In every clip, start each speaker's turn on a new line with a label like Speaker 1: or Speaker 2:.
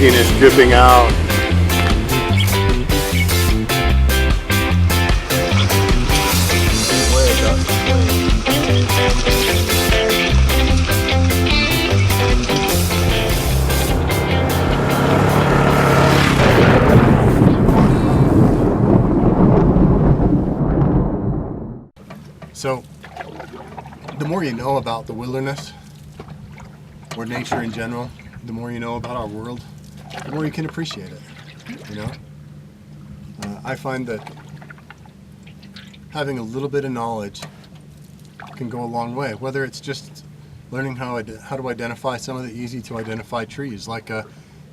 Speaker 1: murkiness dripping out.
Speaker 2: So, the more you know about the wilderness, or nature in general, the more you know about our world, the more you can appreciate it, you know? I find that having a little bit of knowledge can go a long way, whether it's just learning how to identify some of the easy to identify trees, like you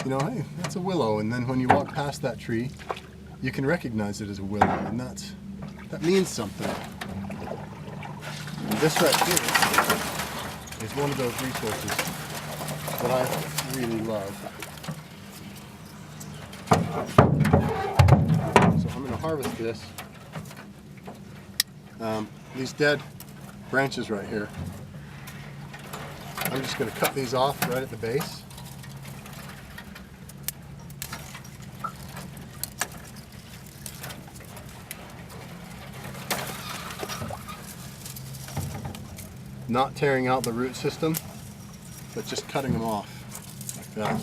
Speaker 2: know, hey, that's a willow, and then when you walk past that tree, you can recognize it as a willow, and that means something. And this right here is one of those resources that I really love. So I'm going to harvest this. These dead branches right here, I'm just going to cut these off right at the base. Not tearing out the root system, but just cutting them off like that.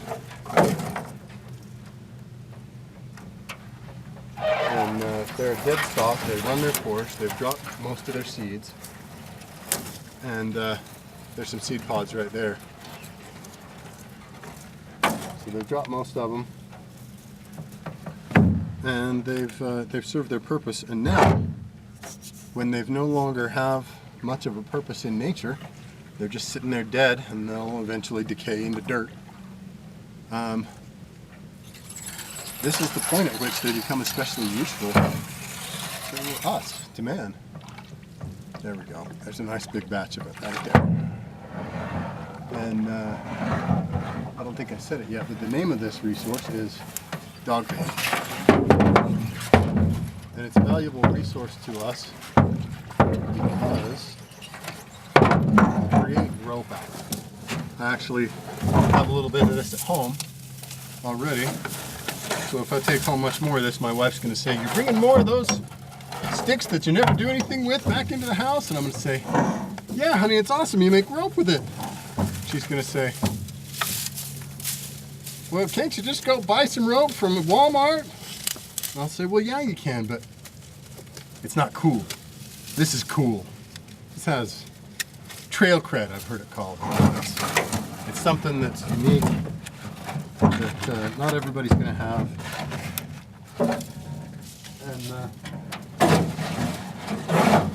Speaker 2: And if they're a dead stalk, they run their course, they've dropped most of their seeds, and there's some seed pods right there. So they've dropped most of them, and they've served their purpose. And now, when they've no longer have much of a purpose in nature, they're just sitting there dead, and they'll eventually decay into dirt. This is the point at which they become especially useful to us, to man. There we go. There's a nice big batch of it right there. And I don't think I said it yet, but the name of this resource is Dogbane. And it's a valuable resource to us because we create rope out of it. I actually have a little bit of this at home already, so if I take home much more of this, my wife's going to say, "You're bringing more of those sticks that you never do anything with back into the house?" And I'm going to say, "Yeah, honey, it's awesome. You make rope with it." She's going to say, "Well, can't you just go buy some rope from Walmart?" And I'll say, "Well, yeah, you can, but it's not cool. This is cool. This has trail cred, I've heard it called. It's something that's unique that not everybody's going to have. And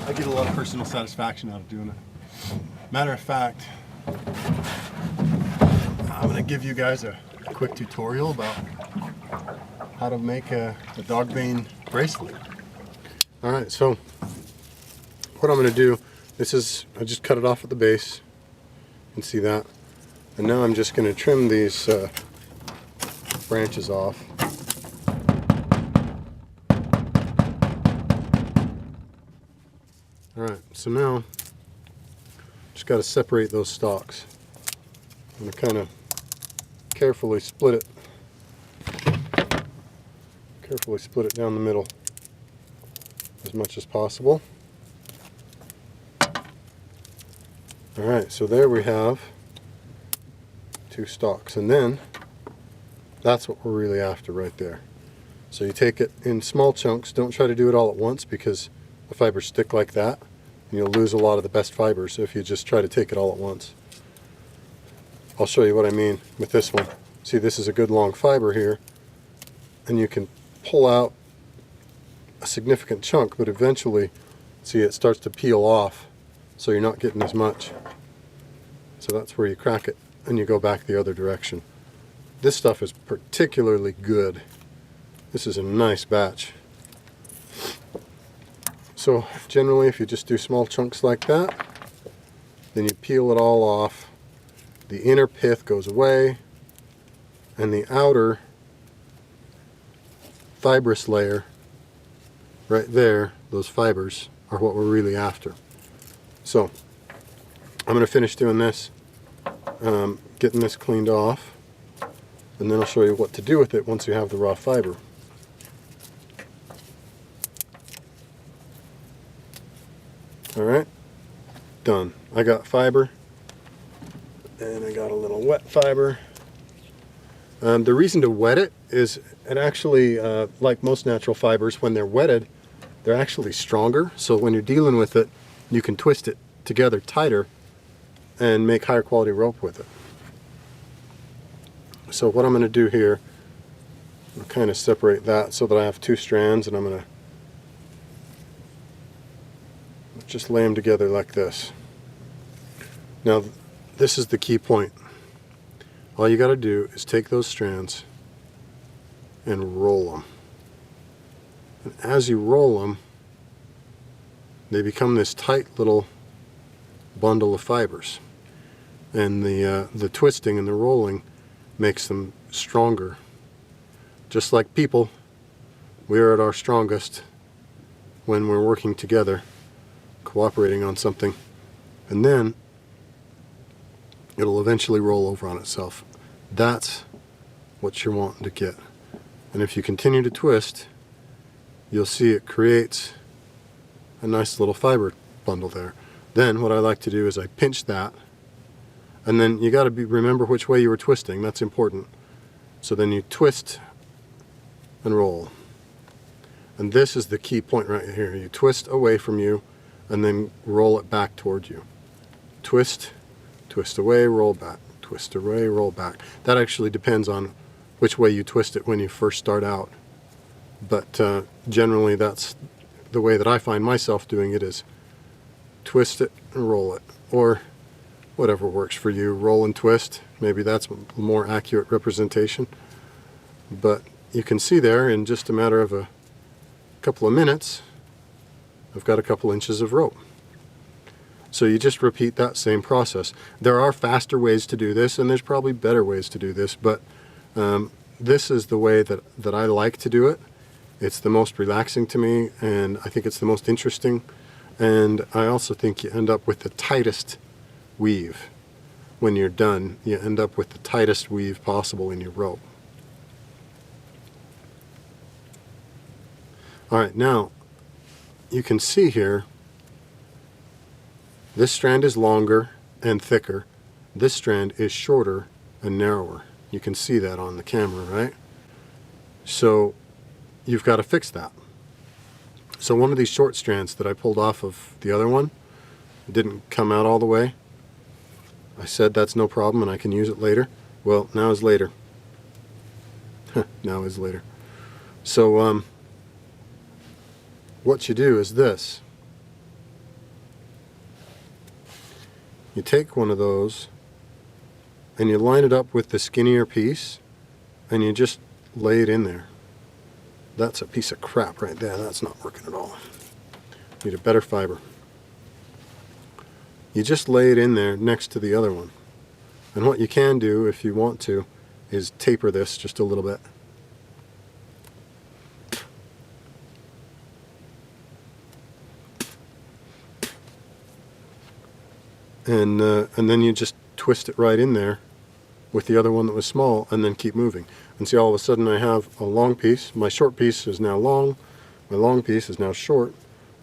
Speaker 2: I get a lot of personal satisfaction out of doing it. Matter of fact, I'm going to give you guys a quick tutorial about how to make a Dogbane bracelet. Alright, so what I'm going to do, I just cut it off at the base. You can see that. And now I'm just going to trim these branches off. Alright, so now just got to separate those stalks. I'm going to kind of carefully split it. Carefully split it down the middle as much as possible. Alright, so there we have two stalks, and then that's what we're really after right there. So you take it in small chunks. Don't try to do it all at once because the fibers stick like that and you'll lose a lot of the best fibers if you just try to take it all at once. I'll show you what I mean with this one. See, this is a good long fiber here, and you can pull out a significant chunk, but eventually, see, it starts to peel off, so you're not getting as much. So that's where you crack it and you go back the other direction. This stuff is particularly good. This is a nice batch. So generally, if you just do small chunks like that, then you peel it all off. The inner pith goes away, and the outer fibrous layer right there, those fibers, are what we're really after. So I'm going to finish doing this, getting this cleaned off, and then I'll show you what to do with it once you have the raw fiber. Alright, done. I got fiber, and I got a little wet fiber. The reason to wet it is it actually, like most natural fibers, when they're wetted, they're actually stronger. So when you're dealing with it, you can twist it together tighter and make higher quality rope with it. So what I'm going to do here, I'll kind of separate that so that I have two strands, and I'm going to just lay them together like this. Now this is the key point. All you got to do is take those strands and roll them. And as you roll them, they become this tight little bundle of fibers. And the twisting and the rolling makes them stronger. Just like people, we are at our strongest when we're working together, cooperating on something. And then it'll eventually roll over on itself. That's what you're wanting to get. And if you continue to twist, you'll see it creates a nice little fiber bundle there. Then what I like to do is I pinch that, and then you got to remember which way you were twisting. That's important. So then you twist and roll. And this is the key point right here. You twist away from you and then roll it back toward you. Twist, twist away, roll back, twist away, roll back. That actually depends on which way you twist it when you first start out. But generally that's the way that I find myself doing it, is twist it and roll it. Or whatever works for you, roll and twist. Maybe that's a more accurate representation. But you can see there, in just a matter of a couple of minutes, I've got a couple inches of rope. So you just repeat that same process. There are faster ways to do this, and there's probably better ways to do this, but this is the way that I like to do it. It's the most relaxing to me, and I think it's the most interesting, and I also think you end up with the tightest weave. When you're done, you end up with the tightest weave possible in your rope. Alright, now you can see here, this strand is longer and thicker. This strand is shorter and narrower. You can see that on the camera, right? So you've got to fix that. So one of these short strands that I pulled off of the other one, it didn't come out all the way. I said that's no problem and I can use it later. Well, now is later. Now is later. So what you do is this. You take one of those and you line it up with the skinnier piece and you just lay it in there. That's a piece of crap right there. That's not working at all. Need a better fiber. You just lay it in there next to the other one. And what you can do, if you want to, is taper this just a little bit. And then you just twist it right in there with the other one that was small, and then keep moving. And see, all of a sudden I have a long piece. My short piece is now long, my long piece is now short,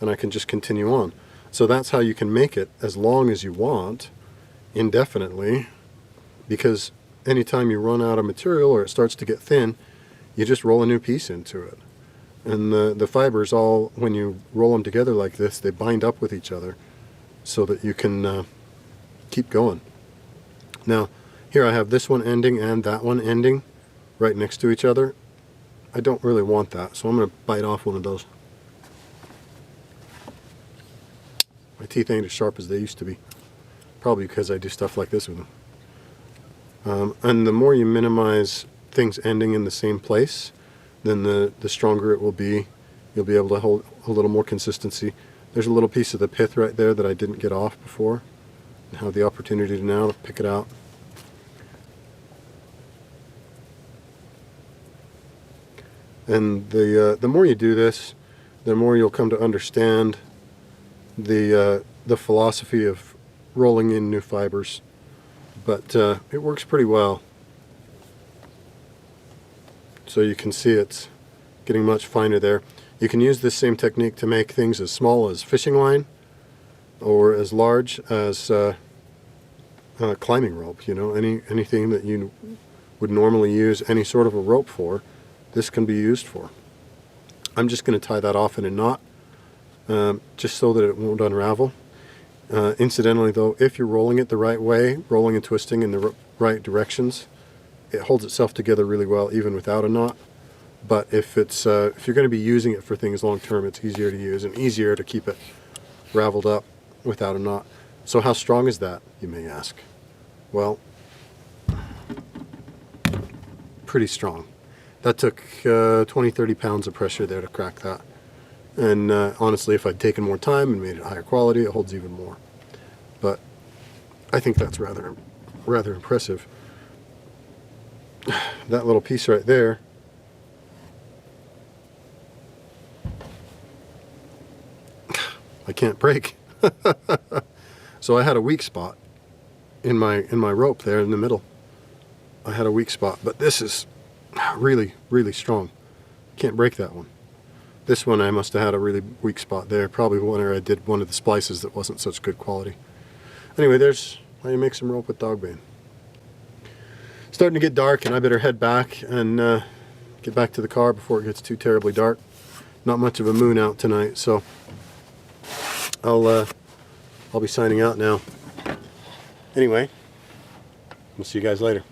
Speaker 2: and I can just continue on. So that's how you can make it as long as you want, indefinitely, because anytime you run out of material or it starts to get thin, you just roll a new piece into it. And the fibers all, when you roll them together like this, they bind up with each other so that you can keep going. Now, here I have this one ending and that one ending right next to each other. I don't really want that, so I'm going to bite off one of those. My teeth ain't as sharp as they used to be, probably because I do stuff like this with them. And the more you minimize things ending in the same place, then the stronger it will be. You'll be able to hold a little more consistency. There's a little piece of the pith right there that I didn't get off before, and have the opportunity to now pick it out. And the more you do this, the more you'll come to understand the philosophy of rolling in new fibers. But it works pretty well. so you can see it's getting much finer there. You can use this same technique to make things as small as fishing line or as large as climbing rope. You know, anything that you would normally use any sort of a rope for, this can be used for. I'm just going to tie that off in a knot just so that it won't unravel. Incidentally though, if you're rolling it the right way, rolling and twisting in the right directions, it holds itself together really well even without a knot. But if you're going to be using it for things long term, it's easier to use and easier to keep it raveled up without a knot. So how strong is that, you may ask? Well, pretty strong. That took 20-30 pounds of pressure there to crack that. And honestly, if I'd taken more time and made it higher quality, it holds even more. But I think that's rather impressive. That little piece right there, I can't break. So I had a weak spot in my rope there in the middle. I had a weak spot, but this is really strong. Can't break that one. This one I must have had a really weak spot there, probably where I did one of the splices that wasn't such good quality. Anyway, there's how you make some rope with Dogbane. Starting to get dark and I better head back and get back to the car before it gets too terribly dark. Not much of a moon out tonight, so I'll be signing out now. Anyway, we'll see you guys later.